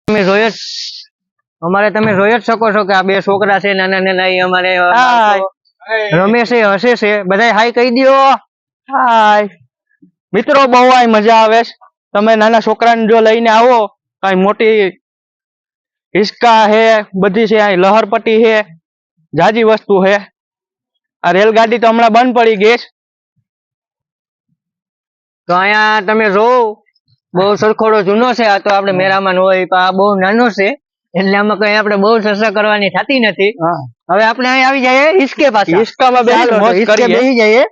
તમે જોઈ જ અમારે તમે જોઈ જ શકો છો કે આ બે છોકરા છે નાના નાના એ અમારે રમે છે હસે છે બધા હાય કહી દો હાય મિત્રો બહુ આય મજા આવે છે તમે નાના છોકરાને જો લઈને આવો કઈ મોટી હિસકા હે બધી છે અહીં લહરપટ્ટી હે જાજી વસ્તુ હે આ રેલગાડી તો હમણાં બંધ પડી ગઈ તો અહીંયા તમે જોવો બહુ સરખોડો જૂનો છે આ તો આપણે મેરામાં હોય પણ આ બહુ નાનો છે એટલે આમાં કઈ આપણે બહુ ચર્ચા કરવાની થતી નથી હવે આપણે અહીં આવી જઈએ હિસકે પાછા હિસકામાં બેસી જઈએ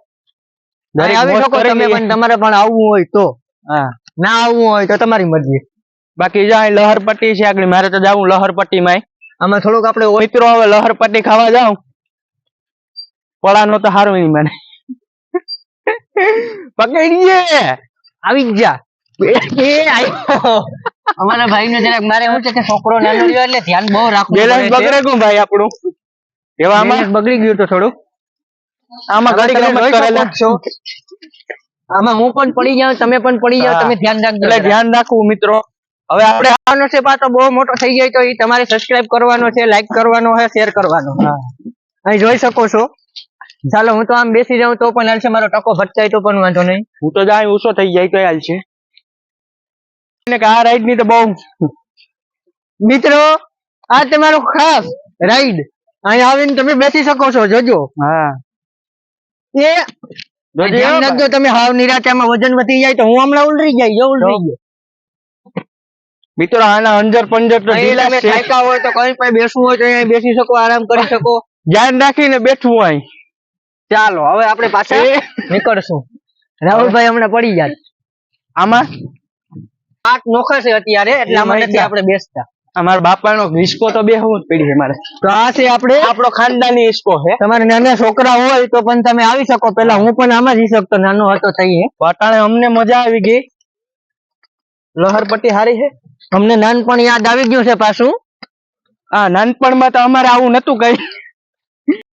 આવી શકો તમે પણ તમારે પણ આવવું હોય તો ના આવવું હોય તો તમારી મરજી બાકી જાય લહરપટ્ટી છે આગળ મારે તો જાવું લહરપટ્ટી માં આમાં થોડુંક આપણે મિત્રો હવે લહરપટ્ટી ખાવા જાઉં પડાનો તો હારું નહીં મને પકડીએ આવી જ જા એ આવ્યો અમારા ભાઈ નો જરાક મારે શું છે કે છોકરો નાનો રહ્યો એટલે ધ્યાન બહુ રાખવું બેલેન્સ બગડે ગયું ભાઈ આપણું એવા આમાં બગડી ગયું તો થોડું આમાં ઘડી રમત કરેલા છો આમાં હું પણ પડી જાઉં તમે પણ પડી જાવ તમે ધ્યાન રાખજો એટલે ધ્યાન રાખવું મિત્રો હવે આપણે આવવાનો છે પાછો બહુ મોટો થઈ જાય તો એ તમારે સબસ્ક્રાઇબ કરવાનો છે લાઈક કરવાનો છે શેર કરવાનો અહીં જોઈ શકો છો ચાલો હું તો આમ બેસી જાઉં તો પણ હાલશે મારો ટકો ભટકાય તો પણ વાંધો નહીં હું તો જાય ઊંચો થઈ જાય તો હાલશે આ રાઈડ ની તો બહુ મિત્રો આ તમારો ખાસ રાઈડ અહીં આવીને તમે બેસી શકો છો જોજો એ ધ્યાન રાખજો તમે હાવ નિરાચામાં વજન વધી જાય તો હું હમણાં ઉલરી ગયો મિત્રો આના અંજર પંજર તો તમે થાક્યા હોય તો કઈ પણ બેસવું હોય તો અહીં બેસી શકો આરામ કરી શકો ધ્યાન રાખીને બેઠવું હોય ચાલો હવે આપણે પાછા નીકળશું રાહુલભાઈ હમણાં પડી જાય આમાં આઠ નોખા છે અત્યારે એટલે આમાં નથી આપણે બેસતા અમારા બાપાનો હિસકો તો બેહવું જ પડી છે મારે તો આ છે આપણે આપણો ખાનદાની હિસકો છે તમારે નાના છોકરા હોય તો પણ તમે આવી શકો પેલા હું પણ આમાં જ હિસકતો નાનો હતો થઈએ અટાણે અમને મજા આવી ગઈ લહરપટ્ટી હારી છે અમને નાનપણ યાદ આવી ગયું છે પાછું નાનપણમાં તો અમારે આવું નતું કઈ